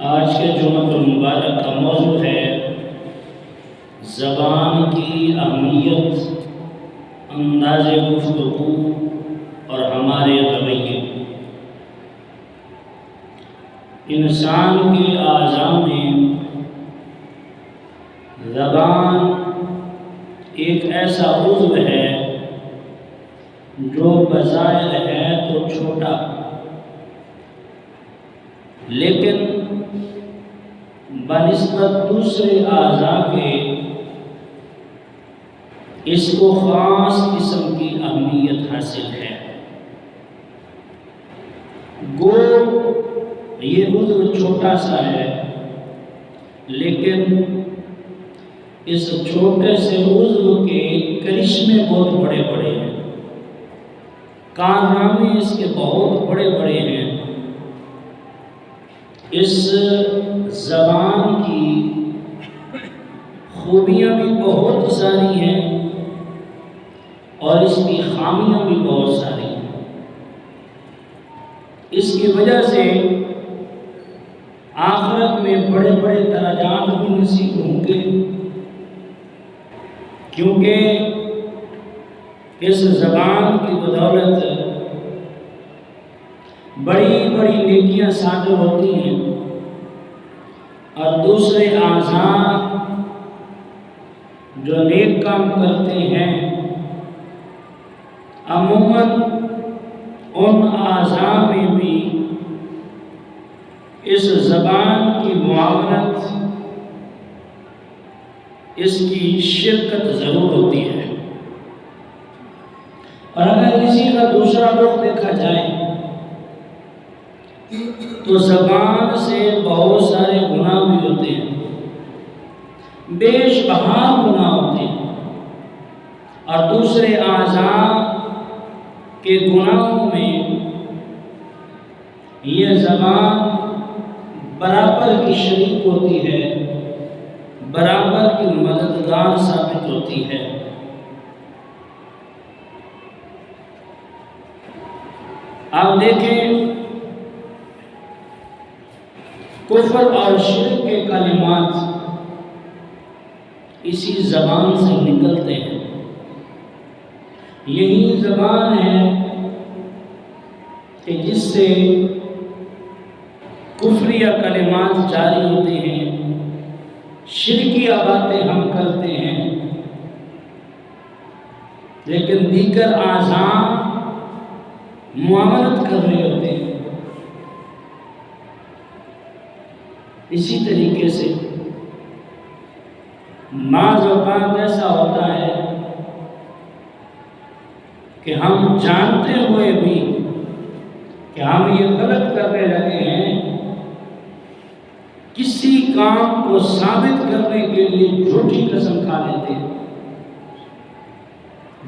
آج کے جمعہ المبارک کا موضوع ہے زبان کی اہمیت، انداز گفتگو اور ہمارے رویے۔ انسان کے اعضاء میں زبان ایک ایسا عضو ہے جو بظاہر ہے تو چھوٹا، لیکن بنسبت دوسرے اعضاء کے اس کو خاص قسم کی اہمیت حاصل ہے۔ گو یہ عضو چھوٹا سا ہے، لیکن اس چھوٹے سے عضو کے کرشمے بہت بڑے بڑے ہیں، کارنامے اس کے بہت بڑے بڑے ہیں۔ اس زبان کی خوبیاں بھی بہت ساری ہیں اور اس کی خامیاں بھی بہت ساری ہیں۔ اس کی وجہ سے آخرت میں بڑے بڑے درجات بھی نصیب ہوں گے، کیونکہ اس زبان کی بدولت بڑی بڑی نیکیاں صادر ہوتی ہیں، اور دوسرے اعضاء جو نیک کام کرتے ہیں عموماً ان اعضاء میں بھی اس زبان کی معاونت، اس کی شرکت ضرور ہوتی ہے۔ اور اگر اسی کا دوسرا رخ دیکھا جائے تو زبان سے بہت سارے گناہ بھی ہوتے ہیں، بے شمار گناہ ہوتے ہیں، اور دوسرے اعضاء کے گناہوں میں یہ زبان برابر کی شریک ہوتی ہے، برابر کی مددگار ثابت ہوتی ہے۔ آپ دیکھیں، کفر اور شرک کے کلمات اسی زبان سے نکلتے ہیں۔ یہی زبان ہے کہ جس سے کفریہ کلمات جاری ہوتے ہیں، شرکیہ باتیں ہم کرتے ہیں، لیکن دیگر اعضاء معاونت کر رہے ہوتے ہیں۔ اسی طریقے سے بعض اوقات ایسا ہوتا ہے کہ ہم جانتے ہوئے بھی کہ ہم یہ غلط کرنے لگے ہیں، کسی کام کو ثابت کرنے کے لیے جھوٹی قسم کھا لیتے ہیں۔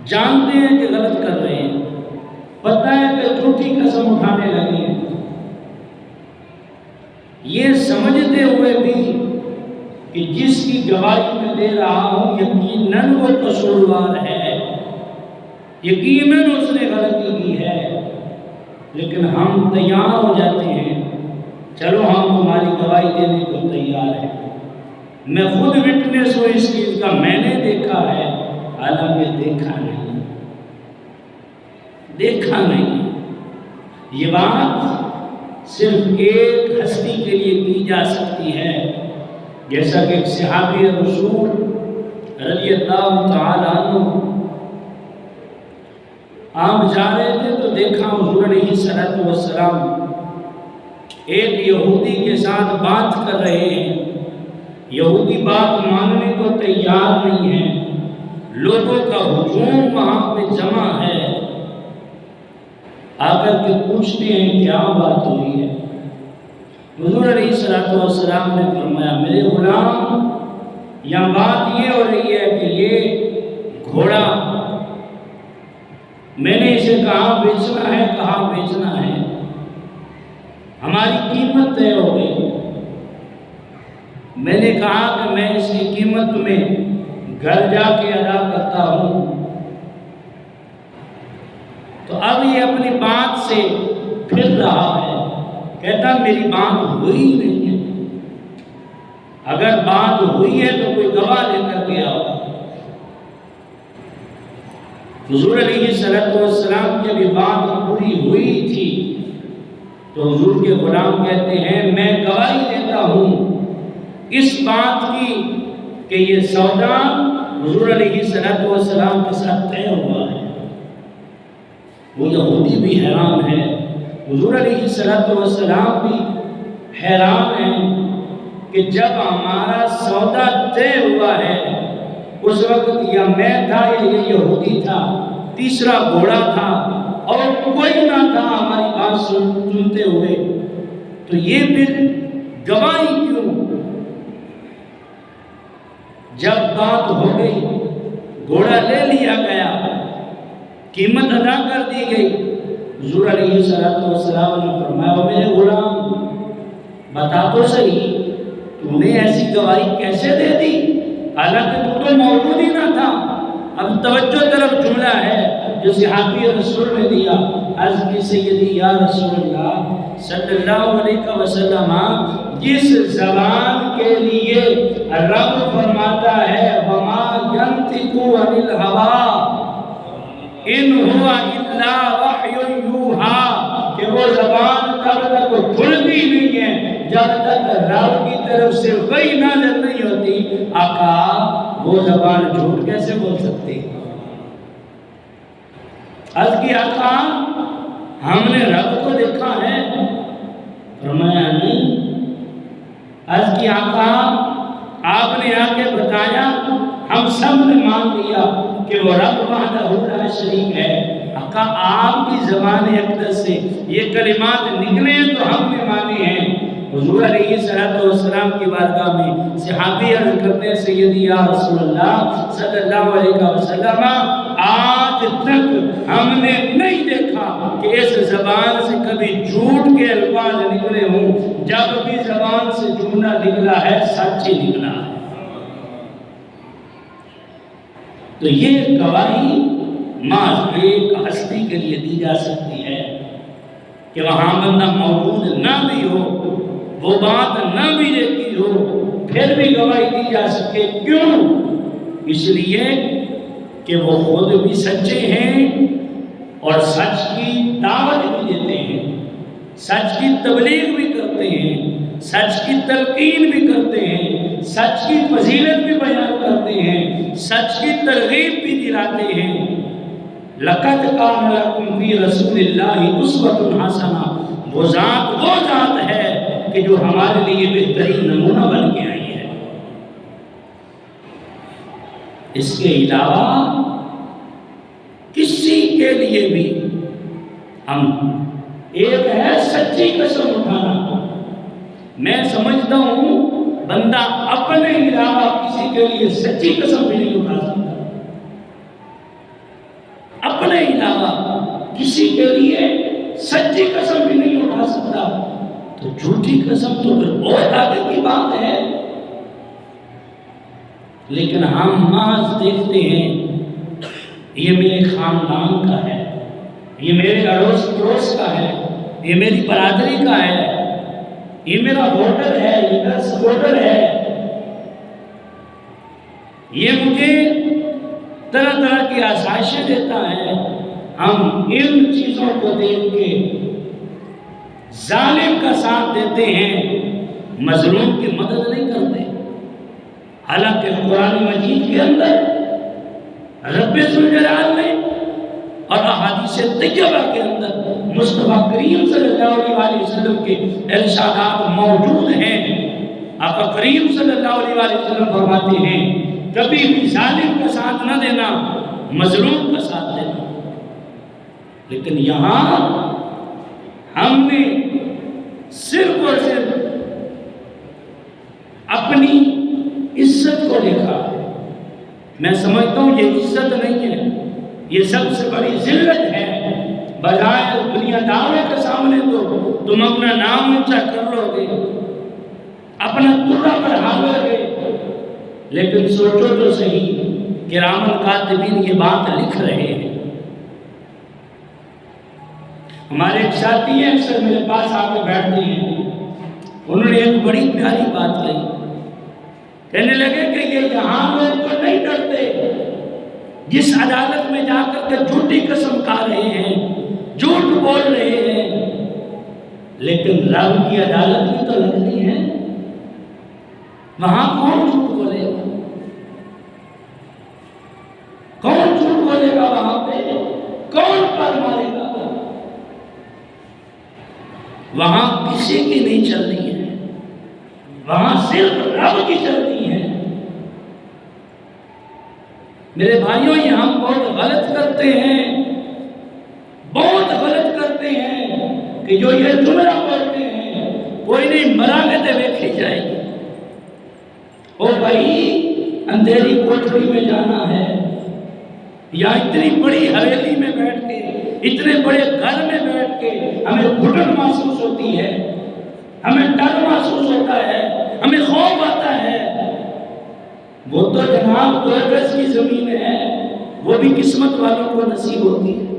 جانتے ہیں کہ غلط کر رہے ہیں، پتہ ہے کہ جھوٹی قسم اٹھانے لگے ہیں، یہ سمجھتے ہوئے بھی کہ جس کی گواہی میں دے رہا ہوں یقیناً وہ قصوروار ہے، یقیناً اس نے غلطی کی ہے، لیکن ہم تیار ہو جاتے ہیں، چلو ہم تمہاری گواہی دینے کو تیار ہیں، میں خود وٹنس ہوں اس چیز کا، میں نے دیکھا ہے، حالانکہ دیکھا نہیں۔ یہ بات صرف ایک ہستی کے لیے کی جا سکتی ہے، جیسا کہ ایک صحابی رسول رضی اللہ تعالی عنہ آپ جا رہے تھے تو دیکھا حضور علیہ السلام ایک یہودی کے ساتھ بات کر رہے ہیں۔ یہودی بات ماننے کو تیار نہیں ہے، لوگوں کا ہجوم وہاں پہ جمع ہے، آ کر کے پوچھتے ہیں کیا بات ہوئی ہے۔ حضور علیہ السلام نے فرمایا، میرے غلام، یہاں بات یہ ہو رہی ہے کہ یہ گھوڑا میں نے اسے کہاں بیچنا ہے، ہماری قیمت طے ہو گئی۔ میں نے کہا کہ میں اس کی قیمت تمہیں گھر جا کے ادا کرتا ہوں، تو اب یہ اپنی بات سے پھر رہا ہے، کہتا میری بات ہوئی نہیں ہے۔ اگر بات ہوئی ہے تو کوئی گواہ لے کر کے آؤ۔ حضور علیہ السلام کی ابھی بات پوری ہوئی تھی تو حضور کے غلام کہتے ہیں میں گواہی دیتا ہوں اس بات کی کہ یہ سودا حضور علیہ السلام کے ساتھ طے ہوا ہے۔ وہ یہودی بھی حیران ہے، حضور علیہ السلام بھی حیران ہیں کہ جب ہمارا سودا طے ہوا ہے اس وقت یا میں تھا یا یہ یہودی تھا، تیسرا گھوڑا تھا اور کوئی نہ تھا ہماری بات سنتے ہوئے، تو یہ پھر گواہی کیوں؟ جب بات ہو گئی، گھوڑا لے لیا گیا، قیمت ادا کر دی گئی، حضور علیہ السلام نے فرمایا میرے غلام بتا تو صحیح تو نے ایسی گواہی کیسے دے دی حالانکہ تو موجود ہی نہ تھا۔ اب توجہ طرف جملہ ہے جو صحابی رسول نے دیا، عرض کی سیدی یا رسول اللہ صلی اللہ علیہ وسلم، جس زبان کے لیے رب فرماتا ہے وما ينطق عن الهوى ان هو الا وحی یوحی، کہ وہ زبان تب تک کھلتی نہیں ہے جب تک رب کی طرف سے وحی نازل نہیں ہوتی۔ آقا وہ زبان جھوٹ کیسے بول سکتی؟ عرض کی آقا ہم نے رب کو دیکھا ہے؟ فرمایا نہیں۔ عرض کی آقا آپ نے آ کے بتایا، ہم سب نے مان لیا کہ وہ رب وحدہ لا شریک ہے۔ آقا آپ کی زبان اقدس سے یہ کلمات نکلے تو ہم نے مانے ہیں۔ حضور علیہ السلام کی بارگاہ میں صحابی عرض کرتے ہیں سیدی یا رسول اللہ صلی اللہ علیہ وسلم، آج تک ہم نے نہیں دیکھا کہ اس زبان سے کبھی جھوٹ کے الفاظ نکلے ہوں، جب بھی زبان سے جملہ نکلا ہے سچ ہی نکلا ہے۔ تو یہ گواہی محض ایک ہستی کے لیے دی جا سکتی ہے کہ وہاں بندہ موجود نہ بھی ہو، وہ بات نہ بھی دیکھی ہو، پھر بھی گواہی دی جا سکے۔ کیوں؟ اس لیے کہ وہ خود بھی سچے ہیں اور سچ کی دعوت بھی دیتے ہیں، سچ کی تبلیغ بھی کرتے ہیں، سچ کی تلقین بھی کرتے ہیں، سچ کی فضیلت بھی بیان کرتے ہیں، سچ کی ترغیب بھی دلاتے ہیں۔ لَقَدْ كَانَ لَكُمْ فِي رَسُولِ اللَّهِ أُسْوَةٌ حَسَنَةٌ، وہ ذات ہے کہ جو ہمارے لیے بہترین نمونہ بن کے آئی ہے۔ اس کے علاوہ کسی کے لیے بھی ہم ایک ہے سچی قسم اٹھانا، میں سمجھتا ہوں بندہ اپنے علاوہ کسی کے لیے سچی قسم بھی نہیں اٹھا سکتا، اپنے علاوہ کسی کے لیے سچی قسم بھی نہیں اٹھا سکتا، تو جھوٹی قسم تو پھر بہت آگے کی بات ہے۔ لیکن ہم محض دیکھتے ہیں یہ میرے خاندان کا ہے، یہ میرے اڑوس پڑوس کا ہے، یہ میری برادری کا ہے، یہ میرا ووٹر ہے، یہ میرا سپورٹر ہے، یہ مجھے طرح طرح کی آسائشیں دیتا ہے۔ ہم ان چیزوں کو دیکھ کے ظالم کا ساتھ دیتے ہیں، مظلوم کی مدد نہیں کرتے۔ حالانکہ قرآن مجید کے اندر رب ذوالجلال نے اور احادیث طیبہ کے اندر مصطفیٰ کریم صلی اللہ علیہ وسلم کے ارشادات موجود ہیں۔ آقا کریم صلی اللہ علیہ وسلم فرماتے ہیں کبھی بھی ظالم کا ساتھ نہ دینا، مظلوم کا ساتھ دینا۔ لیکن یہاں ہم نے صرف اور صرف اپنی عزت کو دیکھا ہے۔ میں سمجھتا ہوں یہ عزت نہیں ہے، یہ سب سے بڑی ذلت ہے۔ بجائے دنیا داروں کے سامنے تو تم اپنا نام اونچا کر لو گے، اپنا ترا بڑھا لو گے، لیکن سوچو تو صحیح کرام الکاتبین یہ بات لکھ رہے ہیں۔ ہمارے ایک ساتھی ہیں اکثر میرے پاس آ کے بیٹھتے ہیں، انہوں نے ایک بڑی پیاری بات کہی۔ کہنے لگے کہ یہ یہاں لوگ تو نہیں ڈرتے، جس عدالت میں جا کر کے جھوٹی قسم کھا رہے ہیں، جھوٹ بول رہے ہیں، لیکن رب کی عدالت بھی تو لگنی ہے، وہاں کون جھوٹ بولے گا؟ کون جھوٹ بولے گا وہاں پہ؟ کون پر مارے گا؟ وہاں کسی کی نہیں چلنی ہے، وہاں صرف رب کی چلنی ہے۔ میرے بھائیوں، یہ ہم بہت غلط کرتے ہیں، بہت غلط کرتے ہیں کہ جو یہ جملہ بولتے ہیں، کوئی نہیں مرا گے تو دیکھی جائے گی، او بھائی اندھیری کوٹھری میں جانا ہے یا اتنی بڑی حویلی میں بیٹھ کے، اتنے بڑے گھر میں بیٹھ کے ہمیں گھٹن محسوس ہوتی ہے، ہمیں ڈر محسوس ہوتا ہے، ہمیں خوف آتا ہے، وہ تو جناب 2 گز کی زمین ہے، وہ بھی قسمت والوں کو نصیب ہوتی ہے۔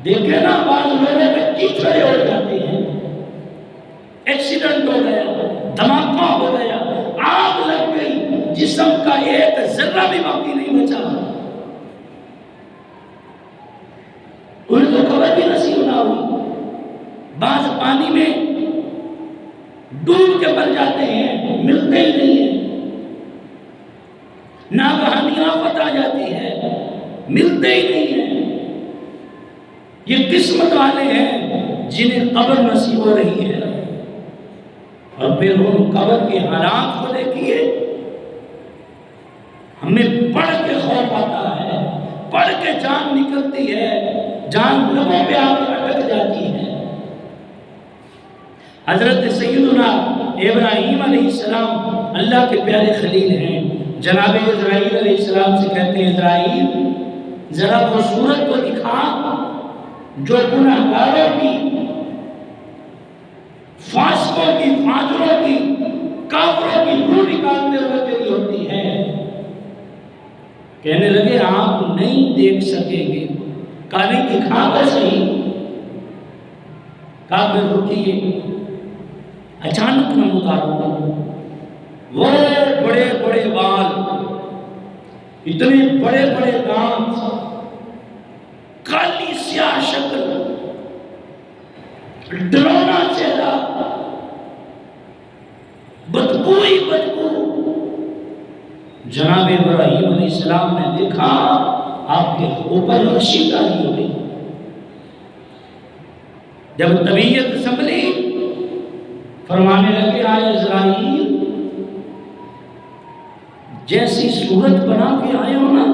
دیکھیں نا، بعض لوگوں کے چیچڑے ہو جاتے ہیں، ایکسیڈنٹ ہو گیا، دھماکہ ہو گیا، آگ لگ گئی، جسم کا ایک ذرہ بھی باقی نہیں بچا، انہیں تو خبر بھی نصیب نہ ہوئی۔ بعض پانی میں ڈوب کے مر جاتے ہیں، ملتے ہی نہیں ہیں، ناگہانی آفت آ جاتی ہے، ملتے ہی نہیں ہیں۔ یہ قسمت والے ہیں جنہیں قبر نصیب ہو رہی ہے، اور پھر ان قبر کے حالات کو دیکھیے، ہمیں پڑھ کے خوف آتا ہے، پڑھ کے جان نکلتی ہے، جان لبوں پہ آ کے اٹک جاتی ہے۔ حضرت سیدنا ابراہیم علیہ السلام اللہ کے پیارے خلیل ہیں، جناب اسرائیل علیہ السلام سے کہتے ہیں، اسرائیل ذرا وہ صورت کو دکھا جو گناہگاروں کی، فاسقوں کی، فاجروں کی، کافروں کی روح نکالتے ہوئے تیری ہوتی ہے۔ کہنے لگے آپ نہیں دیکھ سکیں گے، کہا نہیں دکھا تو صحیح، کہا پھر رکیے، اچانک نمودار ہوا، وہ بڑے بڑے بال، اتنے بڑے بڑے دانت، کالی سیاہ شکل، ڈراؤنا چہرہ، بدبو ہی بدبو۔ جناب ابراہیم علیہ السلام نے دیکھا آپ کے اوپر رشی ڈالی ہوئی، جب طبیعت سنبھلی فرمانے لگے، آئے اسرائیل جیسی صورت بنا کے آئے ہو نا،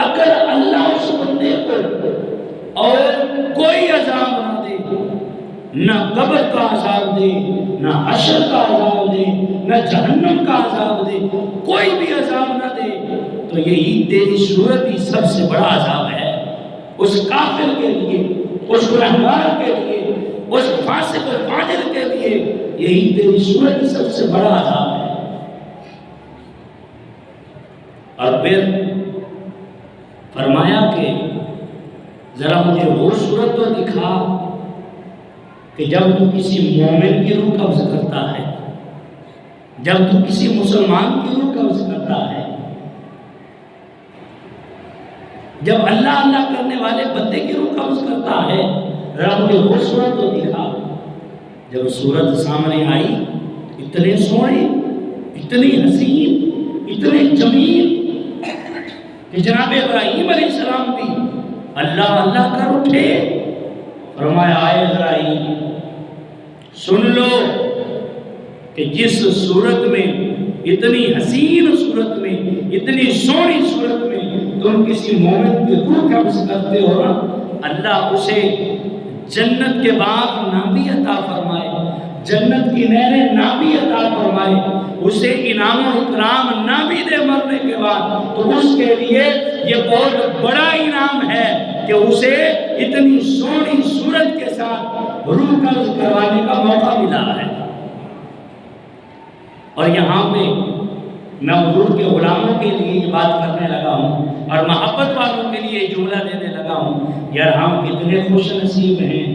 اگر اللہ اس بندے کو اور کوئی عذاب نہ دے، نہ قبر کا عذاب دے، نہ حشر کا عذاب دے، نہ جہنم کا عذاب دے، کوئی بھی عذاب نہ دے، تو یہی تیری صورت ہی سب سے بڑا عذاب ہے، اس کافر کے لیے، اس گنہگار کے لیے، اس فاسق و فاجر کے لیے یہی تیری صورت ہی سب سے بڑا عذاب ہے۔ اور پھر فرمایا کہ ذرا مجھے وہ صورت تو دکھا کہ جب تو کسی مومن کی روح قبض کرتا ہے، جب تو کسی مسلمان کی روح قبض کرتا ہے، جب اللہ اللہ کرنے والے بندے کی روح قبض کرتا ہے، ذرا مجھے وہ صورت تو دکھا۔ جب صورت سامنے آئی، اتنے سونے، اتنی حسین، اتنے جمیل کہ جناب ابراہیم علیہ السلام بھی اللہ اللہ کر اٹھے۔ فرمایا، آئے اسرائیل سن لو کہ جس صورت میں، اتنی حسین صورت میں، اتنی سونی صورت میں تم کسی مومن کی روح قبض کرتے ہو نا، اللہ اسے جنت کے باغ نہ بھی عطا فرمائے، جنت کی نہریں نہ بھی عطا فرمائے، اسے انعام و اکرام نہ بھی دے مرنے کے بعد، تو اس کے لیے یہ بہت بڑا انعام ہے کہ اسے اتنی سونی صورت کے ساتھ روح قبض کروانے کا موقع ملا ہے۔ اور یہاں پہ میں حضور کے غلاموں کے لیے یہ بات کرنے لگا ہوں اور محبت والوں کے لیے جملہ دینے لگا ہوں، یار ہم کتنے خوش نصیب ہیں،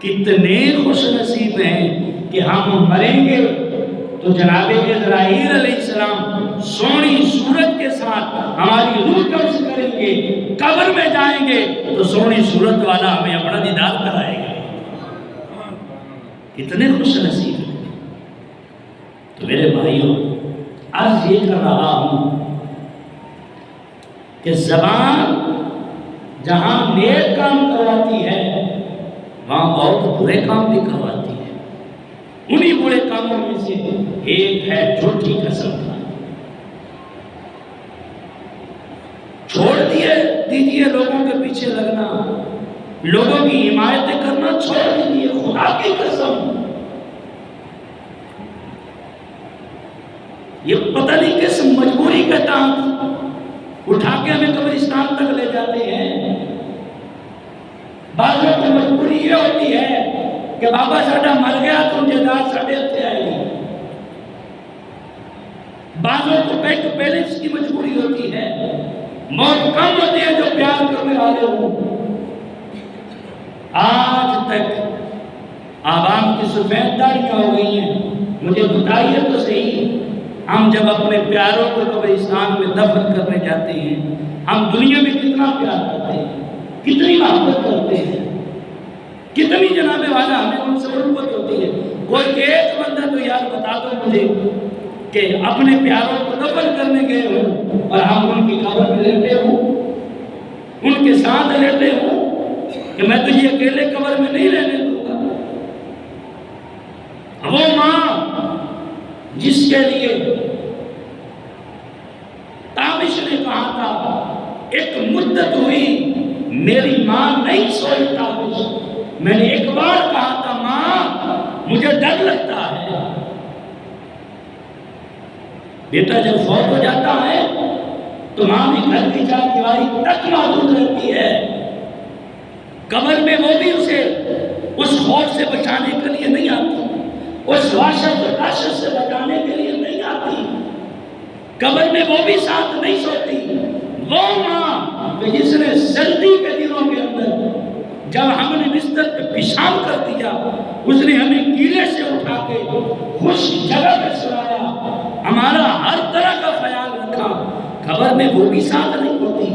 کتنے خوش نصیب ہیں کہ ہم مریں گے تو جناب اسرائیل علیہ السلام سونی صورت کے ساتھ ہماری روح قبض کریں گے، قبر میں جائیں گے تو سونی صورت والا ہمیں اپنا دیدار کرائے گا۔ کتنے خوش نصیب ہیں۔ تو میرے بھائیوں، عرض یہ کر رہا ہوں کہ زبان جہاں نیک کام کرواتی ہے وہاں بہت برے کام بھی کرواتی ہے۔ انہی برے کاموں میں سے ایک ہے جھوٹی قسم کھانا۔ چھوڑ دیجیے لوگوں کے پیچھے لگنا، لوگوں کی حمایتیں کرنا چھوڑ دیجیے، خدا کی قسم یہ پتہ نہیں کس مجبوری کا تحت اٹھا کے ہمیں قبرستان تک لے جاتے ہیں۔ بعضوں کو مجبوری یہ ہوتی ہے کہ بابا ساڈا مر گیا تو جائیداد ساڈے ہتھے آئے گی۔ بعضوں کو بینک بیلنس کی مجبوری ہوتی ہے، موت کم ہوتی ہے جو پیار کرنے والے ہوں۔ آج تک عوام کی سفید داڑیاں ہو گئی ہیں۔ مجھے بتائیے تو صحیح، ہم جب اپنے پیاروں کو قبرستان میں دفن کرنے جاتے ہیں ہم دنیا میں کتنا پیار کرتے ہیں، کتنی محبت کرتے ہیں، کتنی جناب والا ہمیں ان سے الفت ہوتی ہے۔ کوئی ایک بندہ تو یار بتا دو مجھے کہ اپنے پیاروں کو دفن کرنے گئے ہوں اور ہم ان کی قبر میں لیٹے ہوں، ان کے ساتھ لیٹے ہوں کہ میں تجھے اکیلے قبر میں نہیں رہنے دوں گا۔ وہ ماں جس کے لیے تابش نے کہا تھا ایک مدت ہوئی میری ماں نہیں سوئی تابش، میں نے ایک بار کہا تھا ماں مجھے ڈر لگتا ہے۔ بیٹا جب فوت ہو جاتا ہے تو ماں بھی گھر کی چار دیواری تک موجود رہتی ہے، قبر میں وہ بھی اسے اس خوف سے بچانے کے لیے نہیں آتی، اس وحشت و دہشت سے بچانے کے لیے نہیں آتی، قبر میں وہ بھی ساتھ نہیں سوتی۔ وہ ماں جس نے سردی کے دنوں کے اندر جب ہم نے بستر پہ پیشاب کر دیا اس نے ہمیں گیلے سے اٹھا کے خوش جگہ پہ سلایا، ہمارا ہر طرح کا خیال رکھا، قبر میں وہ بھی ساتھ نہیں ہوتی۔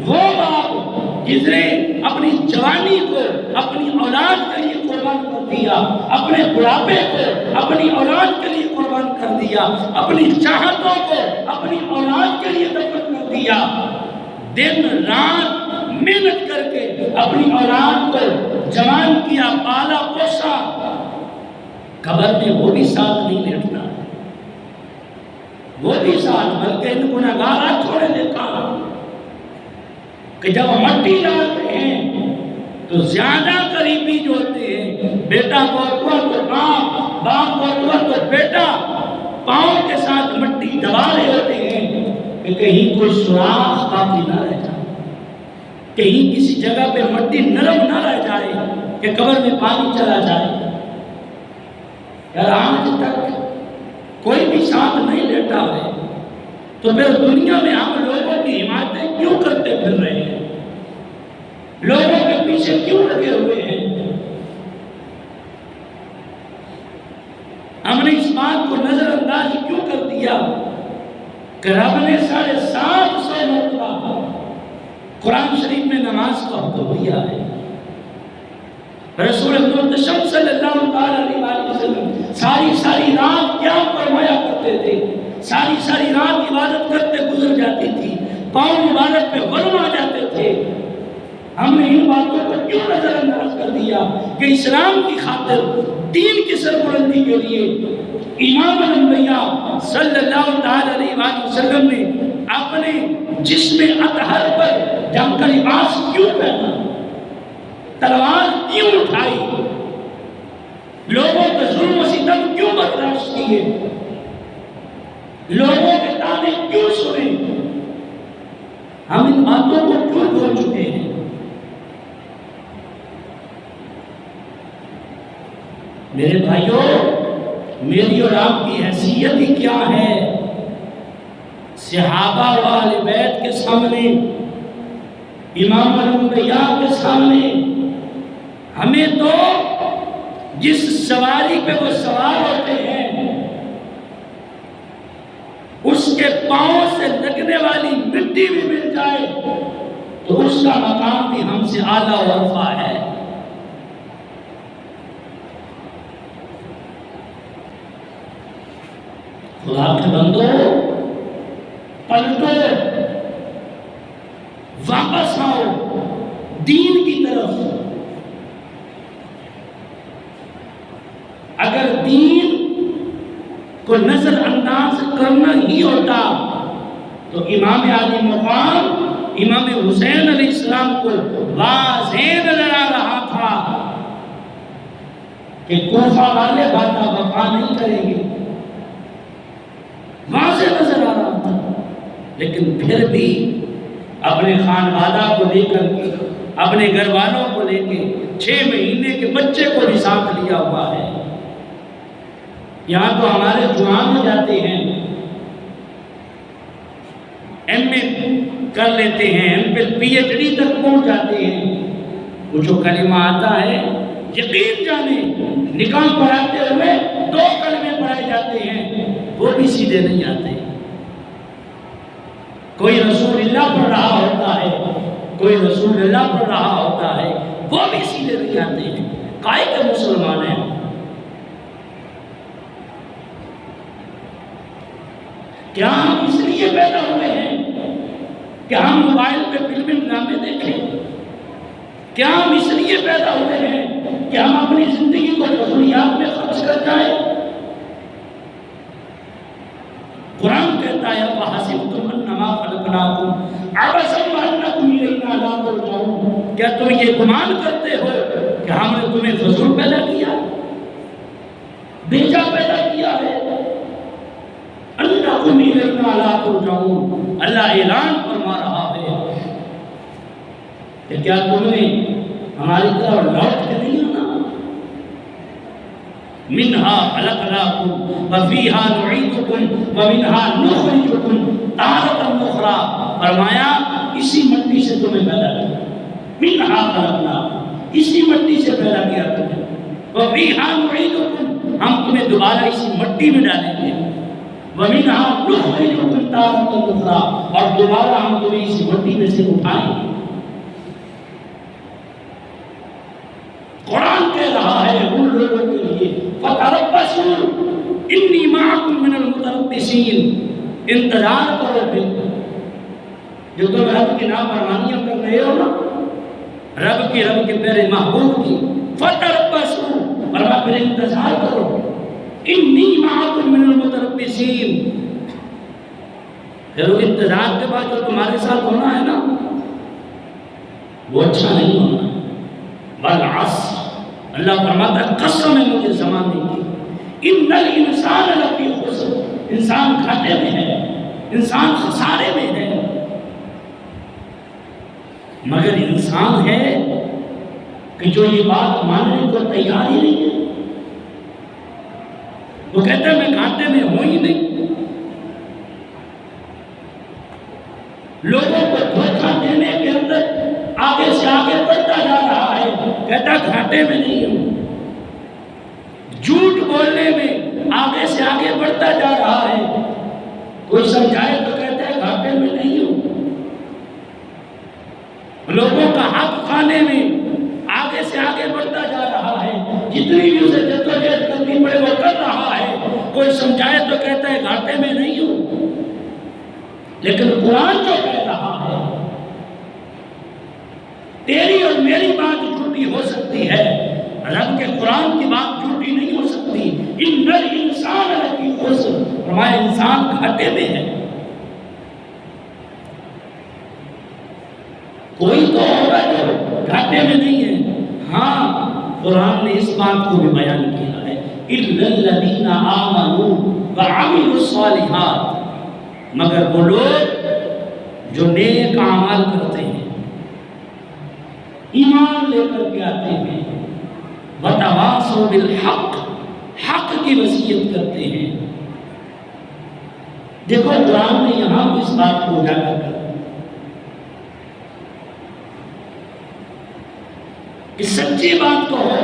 وہ باپ جس نے اپنی جوانی کو اپنی اولاد کے لیے قربان کر دیا، اپنے بڑھاپے کو اپنی اولاد کے لیے قربان کر دیا، اپنی چاہتوں کو اپنی اولاد کے لیے دفن کر دیا، دن رات محنت کر کے اپنی اولاد کو جوان کیا، پالا پوسا، قبر میں وہ بھی ساتھ نہیں لیٹنا، وہ بھی ساتھ، بلکہ ان گنہگار چھوڑے دیکھا کہ جب مٹی ڈالتے ہیں تو زیادہ قریبی جو ہوتے ہیں، بیٹا بہت ہوا تو باپ، باپ بہت ہوا تو بیٹا، پاؤں کے ساتھ مٹی دبا رہے ہوتے ہیں کہ کہیں کوئی سوراخ باقی نہ رہ جائے، کہیں کسی جگہ پہ مٹی نرم نہ رہ جائے کہ قبر میں پانی چلا جائے۔ یار آج تک کوئی بھی ساتھ نہیں لیٹا ہے تو پھر دنیا میں ہم لوگوں کی حمایتیں کیوں کرتے پھر رہے ہیں، لوگوں کے پیچھے کیوں لگے ہوئے ہیں؟ ہم نے اس بات کو نظر انداز کیوں کر دیا کہ رب نے 750 مرتبہ قرآن شریف میں نماز کا حکم دیا ہے۔ رسول محتشم صلی اللہ علیہ وسلم ساری رات قیام فرمایا کرتے تھے، ساری رات عبادت کرتے گزر جاتی تھی، پاؤں مبارک پہ ورم آ جاتے تھے۔ ہم نے ان باتوں کو کیوں نظر انداز کر دیا کہ اسلام کی خاطر، دین کی سربلندی کے لیے امام الانبیاء صلی اللہ علیہ وسلم نے اپنے جسم اطہر پر جنگ کا لباس کیوں پہنا، تلوار کیوں اٹھائی، لوگوں کے ظلم و ستم کیوں برداشت کیے، لوگوں کے تانے کیوں سنے؟ ہم ان باتوں کو کیوں بھول چکے ہیں؟ میرے بھائیوں، میری اور آپ کی حیثیت ہی کیا ہے؟ صحابہ و اہل بیت کے سامنے، امام الانبیاء کے سامنے ہمیں تو جس سواری پہ وہ سوار ہوتے ہیں اس کے پاؤں سے لگنے والی مٹی بھی مل جائے تو اس کا مقام بھی ہم سے اعلیٰ و ارفع ہے۔ خدا کے بندو پلٹو، واپس آؤ دین کی طرف۔ اگر دین کو نظر انداز کرنا ہی ہوتا تو امام علی مقام امام حسین علیہ السلام کو واضح نظر آ رہا تھا کہ کوفہ والے وعدہ وفا نہیں کریں گے، واضح نظر آ رہا تھا، لیکن پھر بھی اپنے خانوادہ کو لے کر کے، اپنے گھر والوں کو لے کے 6 مہینے کے بچے کو بھی ساتھ لیا ہوا ہے۔ یہاں تو ہمارے جوان ہو جاتے ہیں، ایم اے کر لیتے ہیں، ایم پھر پی ایچ ڈی تک پہنچ جاتے ہیں، وہ جو کلمہ آتا ہے یقین جانے نکاح پڑھاتے ہوئے 2 کلمے پڑھائے جاتے ہیں، وہ بھی سیدھے نہیں آتے۔ کوئی رسول اللہ پڑھ رہا ہوتا ہے، کوئی رسول اللہ پڑھ رہا ہوتا ہے، وہ بھی سیدھے نہیں آتے ہیں۔ کائے کے مسلمان ہیں؟ کیا ہم اس لیے پیدا ہوئے ہیں کہ ہم موبائل پہ فلمیں ڈرامے دیکھیں؟ کیا ہم اس لیے پیدا ہوئے ہیں کہ ہم اپنی زندگی کو فضولیات میں خرچ کر جائیں؟ قرآن کہتا ہے وَحَسِبْتُمْ أَنَّمَا خَلَقْنَاكُمْ عَبَثًا وَأَنَّكُمْ إِلَيْنَا لَا تُرْجَعُونَ۔ کیا تم یہ گمان کرتے ہو کہ ہم نے تمہیں فضول پیدا کیا، بیجا پیدا کیا ہے؟ أَنَّكُمْ إِلَيْنَا لَا تُرْجَعُونَ، اللہ اعلان فرما رہا ہے کہ کیا تم نے ہماری طرف لوٹ کے نہیں آنا؟ منها خلقناكم وفيها نعيدكم ومنها نخرجكم تارة أخرى۔ فرمایا اسی مٹی سے تمہیں پیدا کیا، منها خلقناكم، اسی مٹی سے پیدا کیا تمہیں، وفيها نعيدكم، ہم تمہیں دوبارہ اسی مٹی میں ڈالیں گے، ومنها نخرجكم تارة أخرى، اور دوبارہ ہم تمہیں اسی مٹی میں سے اٹھائیں گے۔ قرآن کہہ رہا ہے ان لوگوں کے لیے فَتَرَبَّصُوا إِنِّي مَعَكُمْ مِنَ الْمُتَرَبِّصِينَ، انتظار کرو پھر۔ جو تم رب کی نافرمانیاں کر رہے ہو نا، رب کے پیارے محبوب کی، فَتَرَبَّصُوا، اور پھر انتظار کرو، إِنِّي مَعَكُمْ مِنَ الْمُتَرَبِّصِينَ۔ پھر وہ انتظار کے بعد جو تمہارے ساتھ ہونا ہے نا، وہ اچھا نہیں ہونا۔ بالعصر، اللہ فرماتا ہے قسم ہے مجھے زمانے کی، ان الانسان لفی خسر، انسان گھاٹے میں ہے، انسان خسارے میں ہے، مگر انسان ہے کہ جو یہ بات ماننے کو تیار ہی نہیں ہے۔ وہ کہتا ہے میں گھاٹے میں ہوں ہی نہیں۔ لوگوں کو دھوکہ دینے کے اندر آگے سے آگے بڑھتا جا رہا ہے، کہتا گھاٹے میں نہیں ہوں۔ جھوٹ بولنے میں آگے سے آگے بڑھتا جا رہا ہے، کوئی سمجھائے تو کہتا ہے گھاٹے میں نہیں ہوں۔ لوگوں کا حق کھانے میں آگے سے آگے بڑھتا جا رہا ہے، جتنی بھی اسے جدوجہد کرنی پڑے وہ کر رہا ہے، کوئی سمجھائے تو کہتا ہے گھاٹے میں نہیں ہوں۔ لیکن قرآن جو کہہ رہا ہے تیری اور میری بات جھوٹی ہو سکتی ہے، رب کے قرآن کی بات جھوٹی نہیں ہو سکتی۔ ان الانسان لفی خسر، فرمایا انسان گھاٹے میں ہے۔ کوئی تو ہوگا جو گھاٹے میں نہیں ہے۔ ہاں قرآن نے اس بات کو بھی بیان کیا ہے، اِلَّا الَّذِينَ آمَنُوا وَعَمِلُوا الصَّالِحَاتِ، مگر وہ لوگ جو نیک اعمال کرتے ہیں، ایمان لے کر کے آتے ہیں، وَتَوَاصَوْا بِالْحَقِّ، حق کی وصیت کرتے ہیں۔ دیکھو قرآن نے یہاں اس بات کو اجاگر کر کہ سچی بات کہو،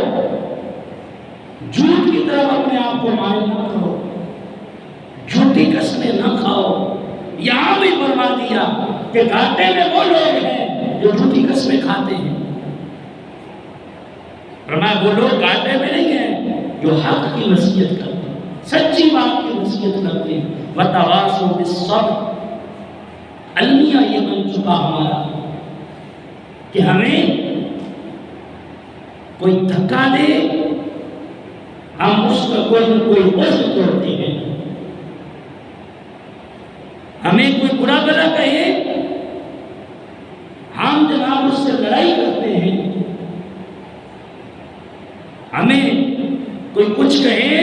جھوٹ کی طرف اپنے آپ کو مائل نہ کرو، جھوٹی قسمیں نہ کھاؤ۔ یہاں بھی فرما دیا کہ گھاٹے میں وہ لوگ ہیں جو جھوٹی قسمیں کھاتے ہیں۔ فرمایا وہ لوگ گھاٹے میں نہیں ہیں جو حق کی وصیت کرتے ہیں، سچی بات کی وصیت کرتے ہیں۔ وتواصوا بالصبر، المیہ یہ بن چکا ہمارا کہ ہمیں کوئی دھکا دے ہم اس کا کوئی نہ کوئی وزن توڑتے ہیں، ہمیں کوئی برا بھلا کہے ہم جناب اس سے لڑائی کرتے ہیں، ہمیں کوئی کچھ کہے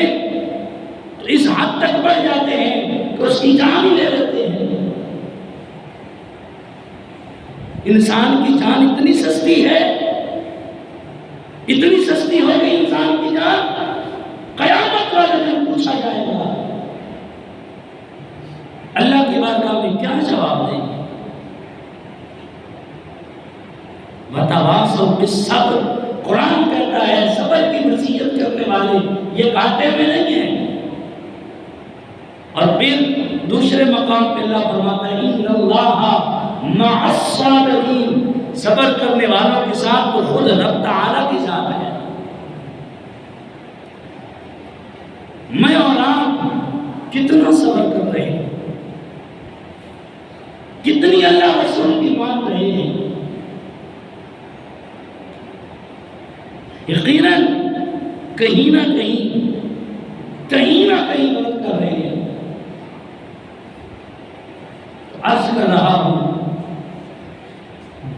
تو اس حد تک بڑھ جاتے ہیں کہ اس کی جان ہی لے لیتے ہیں۔ انسان کی جان اتنی سستی ہے، اتنی سستی ہو گئی انسان کی جان، قیامت والے دن پوچھا جائے گا اللہ کی بارگاہ میں کیا جواب دیں گے؟ وتواصوا بالصبر، قرآن کہتا ہے صبر کی وصیت کرنے والے یہ گھاٹے میں نہیں ہیں۔ اور پھر دوسرے مقام پہ اللہ فرماتا ہے ان اللہ مع الصابرین، صبر کرنے والوں کے ساتھ تو خود رب تعالیٰ کی ذات ہے۔ میں اور آپ کتنا صبر کر رہے ہیں، کتنی اللہ رسول کی مان رہے ہیں؟ یقیناً کہیں نہ کہیں غلط کر رہے ہیں۔ عرض کر رہا ہوں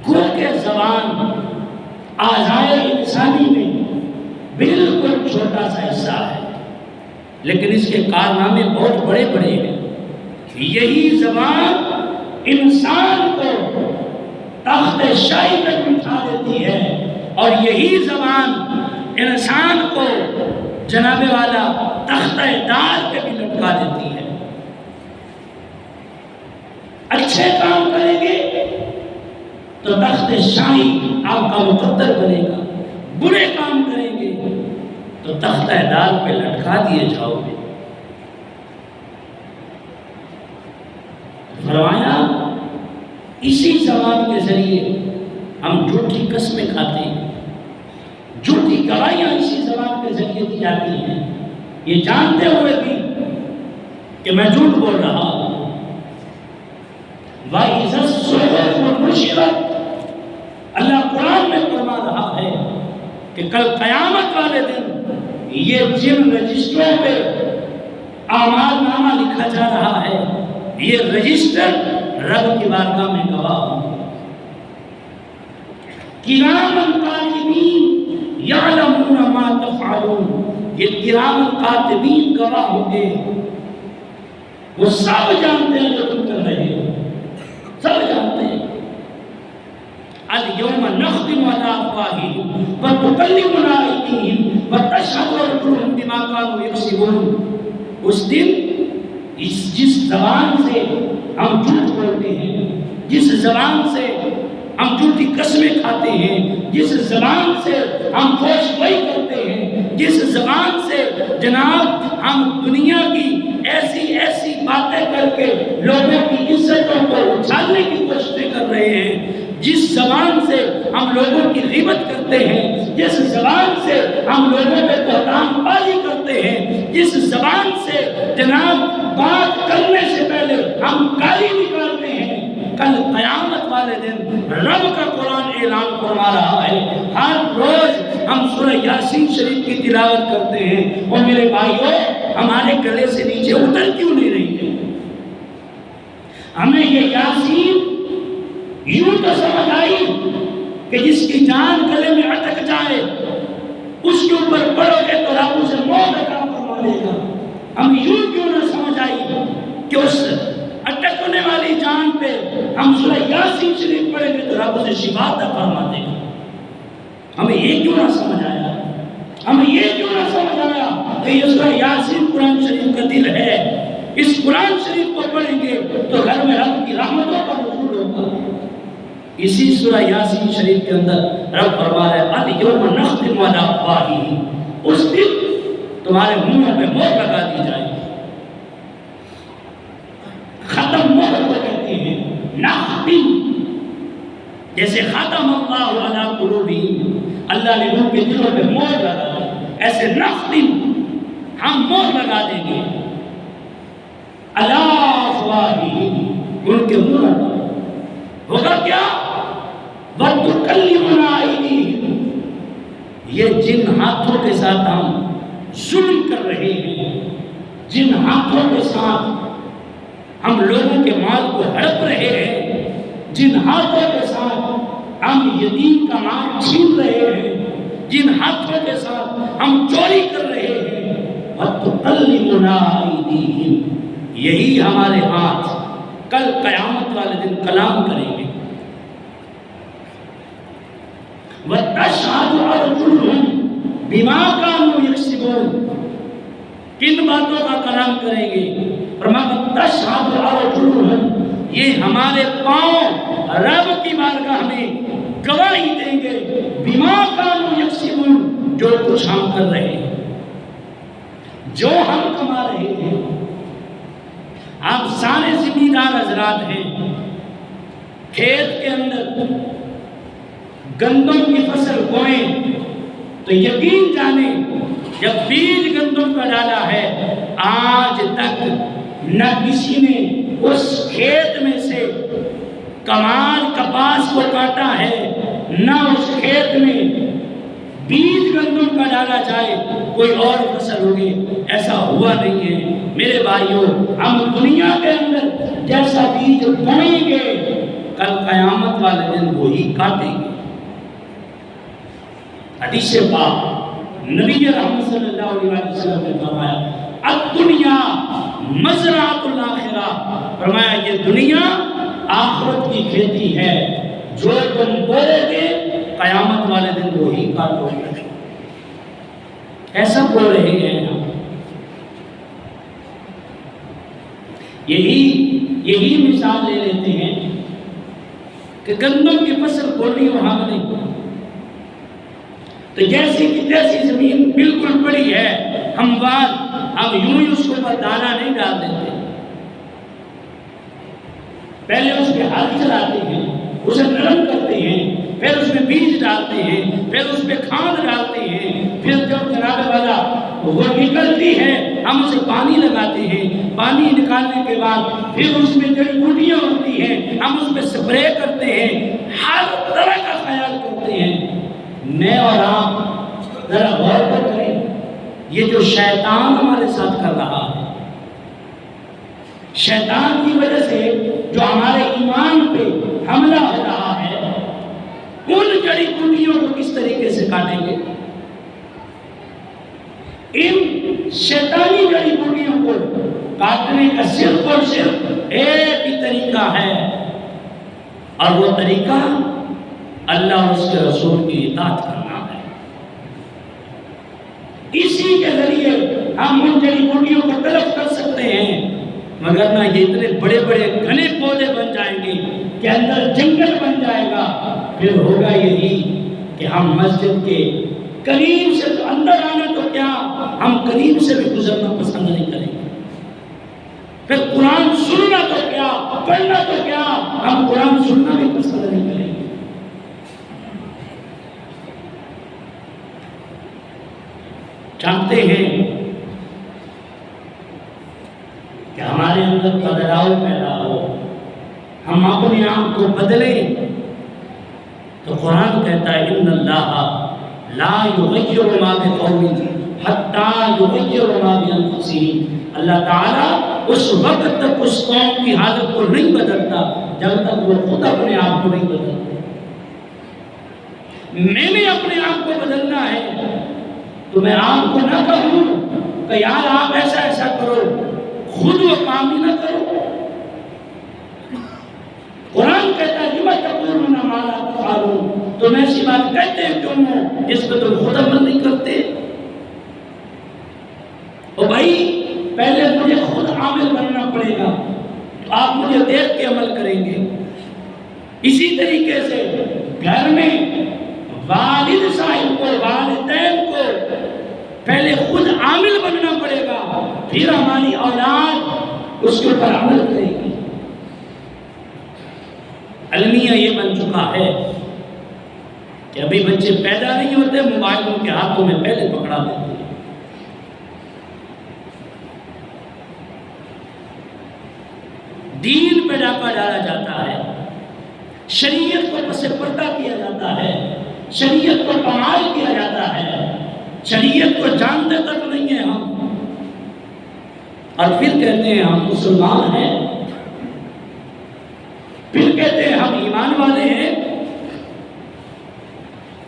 گو کہ زبان اعضائے انسانی میں بالکل چھوٹا سا حصہ ہے، لیکن اس کے کارنامے بہت بڑے بڑے ہیں۔ یہی زبان انسان کو تخت شاہی تک بٹھا دیتی ہے، اور یہی زبان انسان کو جناب والا تخت دار پہ بھی لٹکا دیتی ہے۔ اچھے کام کریں گے تو تخت شاہی آپ کا مقدر بنے گا، برے کام کریں گے تو تخت دار پہ لٹکا دیے جاؤ گے۔ فرمایا اسی زبان کے ذریعے ہم جھوٹی قسمیں کھاتے ہیں، جھوٹی گواہیاں اسی زبان کے ذریعے دی جاتی ہیں، یہ جانتے ہوئے بھی کہ میں جھوٹ بول رہا ہوں۔ وَإِذَا الصُّحُفُ نُشِرَتْ، اللہ قرآن میں فرما رہا ہے کہ کل قیامت والے دن یہ جن رجسٹروں پہ اعمال نامہ لکھا جا رہا ہے، یہ رجسٹر رب کی بارگاہ میں گواہ ہوں گے۔ کِرَامًا کَاتِبِینَ یعلمون ما تفعلون، یہ کرام کاتبین گواہ ہوں گے، وہ سب جانتے ہیں جو تم کر رہے ہو، سب جانتے ہیں۔ اليوم نختم على افواہہم وتکلمنا ایدیہم وتشہد ارجلہم بما كانوا یکسبون۔ اس دن جس زبان سے ہم جھوٹ بولتے ہیں، جس زبان سے ہم جھوٹی قسمیں کھاتے ہیں، جس زبان سے ہم فحش گوئی کرتے ہیں، جس زبان سے جناب ہم دنیا کی ایسی باتیں کر کے لوگوں کی عزتوں کو اچھالنے کی کوششیں کر رہے ہیں، جس زبان سے ہم لوگوں کی غیبت کرتے ہیں، جس زبان سے ہم لوگوں پہ بہتان بازی کرتے ہیں، جس زبان سے جناب بات کرنے سے پہلے ہم گالی نکالتے ہیں، کل قیامت والے دن رب کا قرآن اعلان فرما رہا ہے۔ ہر روز ہم سورہ یاسین شریف کی تلاوت کرتے ہیں، اور میرے بھائیوں ہمارے گلے سے نیچے اتر کیوں نہیں رہی ہے؟ ہمیں یہ یاسین یوں تو سمجھ آئی کہ جس کی جان گلے میں اٹک جائے اس کے اوپر پڑو گے تو رب اسے موت عطا فرما دے گا۔ ہم یوں کیوں نہ سمجھ آئی کہ اس اٹکنے والی جان پہ ہم سورہ یاسین شریف پڑھیں گے تو رب اسے شفا عطا فرما دے گا۔ ہمیں یہ کیوں نہ سمجھ آیا؟ ہمیں یہ کیوں نہ سمجھ آیا کہ یہ سورہ یاسین قرآن شریف کا دل ہے؟ اس قرآن شریف کو پڑھیں گے تو گھر میں رب کی رحمتوں کا نزول ہوگا۔ اسی سورہ یاسین شریف کے اندر رب فرما رہا ہے اليوم نختم علی افواہہم، اس دن تمہارے منہ پہ مہر لگا دی جائے گی۔ ختم مہر کو کہتے ہیں نختم، جیسے ختم اللہ علی قلوبہم، اللہ نے ان کے دلوں پہ مہر لگا دی، ایسے نختم ہم مہر لگا دیں گے علی افواہہم، ان کے منہ پر ہوگا کیا؟ وَتُكَلِّمُنَا أَيْدِيهِمْ، یہ جن ہاتھوں کے ساتھ ہم ظلم کر رہے ہیں، جن ہاتھوں کے ساتھ ہم لوگوں کے مال کو ہڑپ رہے ہیں، جن ہاتھوں کے ساتھ ہم یتیم کا مال چھین رہے ہیں، جن ہاتھوں کے ساتھ ہم چوری کر رہے ہیں، وَتُكَلِّمُنَا أَيْدِيهِمْ، یہی ہمارے ہاتھ کل قیامت والے دن کلام کریں گے۔ وَتَشْهَدُ أَرْجُلُهُمْ بِمَا كَانُوا يَكْسِبُونَ، کن باتوں کا کلام کریں گے؟ فرمایا وَتَشْهَدُ أَرْجُلُهُمْ، یہ ہمارے پاؤں رب کی بارگاہ میں گواہی دیں گے، بِمَا كَانُوا يَكْسِبُونَ، جو کچھ ہم کر رہے ہیں، جو ہم کما رہے ہیں۔ آپ سارے زمیندار حضرات ہیں، کھیت کے اندر گندم کی فصل بوئیں تو یقین جانیں جب بیج گندم کا ڈالا ہے آج تک نہ کسی نے اس کھیت میں سے کمال کپاس کو کاٹا ہے، نہ اس کھیت میں بیج گندم کا ڈالا جائے کوئی اور فصل ہوگی، ایسا ہوا نہیں ہے۔ میرے بھائیوں، ہم دنیا کے اندر جیسا بیج بوئیں گے کل قیامت والے دن وہی کاٹیں گے۔ حدیث پاک نبی رحمت صلی اللہ علیہ وسلم نے فرمایا الدنیا مزرعۃ الآخرہ، فرمایا یہ دنیا آخرت کی کھیتی ہے، جو تم بو گے قیامت والے دن وہی کاٹو گے۔ ایسا بول رہے ہیں ہم، یہی مثال لے لیتے ہیں کہ گندم کی فصل بولنی وہاں نہیں، تو جیسی کی تیسی زمین بالکل پڑی ہے ہموار، ہم یوں ہی اس کو دانہ نہیں ڈال دیتے، پہلے اس پہ ہل چلاتے ہیں، اسے نرم کرتے ہیں، پھر اس میں بیج ڈالتے ہیں، پھر اس پہ کھاد ڈالتے ہیں، پھر جب جناب والا وہ نکلتی ہے ہم اسے پانی لگاتے ہیں، پانی نکالنے کے بعد پھر اس میں جڑی بوٹیاں ہوتی ہیں ہم اس پہ سپرے کرتے ہیں، ہر طرح کا خیال کرتے ہیں۔ میں اور آپ ذرا غور پر کریں، یہ جو شیطان ہمارے ساتھ کر رہا ہے، شیطان کی وجہ سے جو ہمارے ایمان پہ حملہ ہو رہا ہے، ان جڑی بوٹیوں کو کس طریقے سے کاٹیں گے؟ ان شیطانی جڑی بوٹیوں کو کاٹنے کا صرف اور صرف ایک ہی طریقہ ہے، اور وہ طریقہ اللہ اور اس کے رسول کی اطاعت کرنا ہے۔ اسی کے ذریعے ہم ان جڑی بوٹیوں کو تلف کر سکتے ہیں، مگر نہ یہ اتنے بڑے بڑے گھنے پودے بن جائیں گے کہ اندر جنگل بن جائے گا، پھر ہوگا یہی کہ ہم مسجد کے قریب سے تو اندر آنا تو کیا، ہم قریب سے بھی گزرنا پسند نہیں کریں گے۔ پھر قرآن سننا تو کیا، پڑھنا تو کیا، ہم قرآن سننا بھی پسند نہیں کریں گے۔ چاہتے ہیں کہ ہمارے اندر بدلاؤ پیدا ہو، ہم اپنے آپ کو بدلیں، تو قرآن کہتا ہے ان اللہ لا یغیر ما بقوم حتی یغیر ما بانفسہم، اللہ تعالیٰ اس وقت تک اس قوم کی حالت کو نہیں بدلتا جب تک وہ خود اپنے آپ کو نہیں بدلتے۔ میں نے اپنے آپ کو بدلنا ہے تو میں آپ کو نہ کہوں کہ یار آپ ایسا کرو، خود وہ کام ہی نہ کرو۔ قرآن کہتا ہے لِمَ تَقُولُونَ مَا لَا تَفْعَلُونَ، تم ایسی بات کہتے ہیں کیوں ہو جس پہ تم خود عمل نہیں کرتے؟ اور بھائی پہلے مجھے خود عامل بننا پڑے گا، تو آپ مجھے دیکھ کے عمل کریں گے۔ اسی طریقے سے گھر میں والد صاحب کو، والدین کو پہلے خود عامل بن پھر ہماری اولاد اس کے اوپر عمل کرے گی۔ المیہ یہ بن چکا ہے کہ ابھی بچے پیدا نہیں ہوتے، موبائل ان کے ہاتھوں میں پہلے پکڑا دیتے ہیں۔ دین پہ ڈاکہ ڈالا جاتا ہے، شریعت کو پس پردہ کیا جاتا ہے، شریعت کو پامال کیا جاتا ہے، شریعت کو جانتے تک نہیں ہیں ہم، اور پھر کہتے ہیں ہم مسلمان ہیں، پھر کہتے ہیں ہم ایمان والے ہیں۔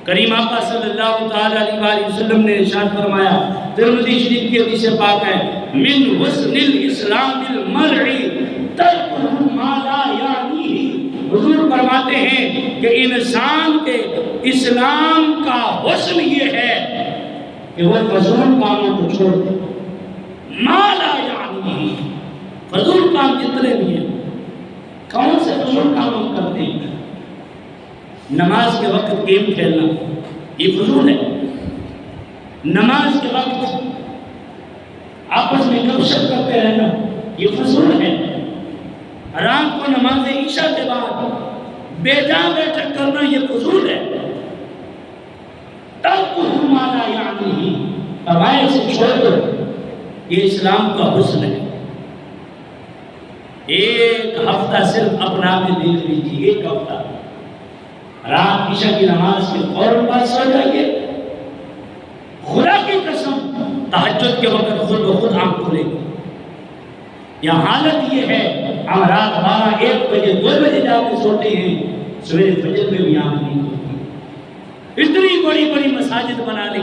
کریم آقا صلی اللہ تعالی علیہ وسلم نے ارشاد فرمایا، ترمذی شریف کی حدیث پاک ہے، من حسن الاسلام المرء ترکہ ما لا یعنیہ۔ حضور فرماتے ہیں کہ انسان کے اسلام کا حسن یہ ہے کہ وہ فضول کاموں کو چھوڑ دے، ما لا یعنیہ، فضول کام جتنے بھی ہیں، کون سے فضول کام ہم کرتے ہیں؟ نماز کے وقت گیم کھیلنا یہ فضول ہے، نماز کے وقت آپس میں گپ شپ کرتے رہنا یہ فضول ہے، رات کو نماز عشاء کے بعد بے جا بیٹھک کرنا یہ فضول ہے۔ ترکہ ما لا یعنیہ، فرمایا سے چھوڑ دو، یہ اسلام کا حسن ہے۔ ایک ہفتہ صرف اپنا میں دیکھ لیجیے، ایک ہفتہ رات عشاء کی نماز کے فوراً بعد سو جائیے، خدا کی قسم تہجد کے وقت خود بخود آنکھ کھلے گی۔ یہاں حالت یہ ہے ہم رات 12 1 بجے 2 بجے جا کے سوتے ہیں، سویرے فجر میں بھی آنکھ نہیں کھلتی۔ اتنی بڑی بڑی مساجد بنا لی،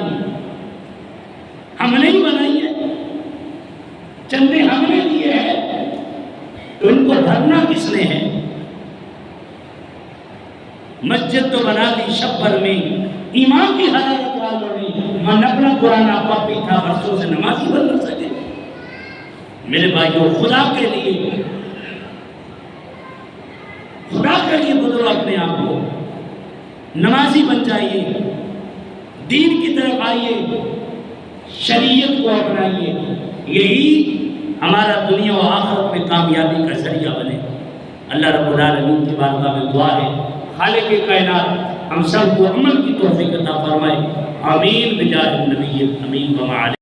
ہم نہیں بنائی ہے، چندے ہم نے دیے ہیں، تو ان کو دھرنا کس نے ہے؟ مسجد تو بنا لی شب بھر میں، ایمان کی حرارت والوں نے، من اپنا پرانا پاپی تھا برسوں سے نمازی بن نہ سکے۔ میرے بھائیوں، خدا کے لیے بدلو اپنے آپ کو، نمازی بن جائیے، دین کی طرف آئیے، شریعت کو اپنائیے، یہی ہمارا دنیا و آخرت میں کامیابی کا ذریعہ بنے۔ اللہ رب العالمین کی بارگاہ میں دعا ہے، خالق کائنات ہم سب کو عمل کی توفیق عطا فرمائے، آمین بجاہ النبی امین۔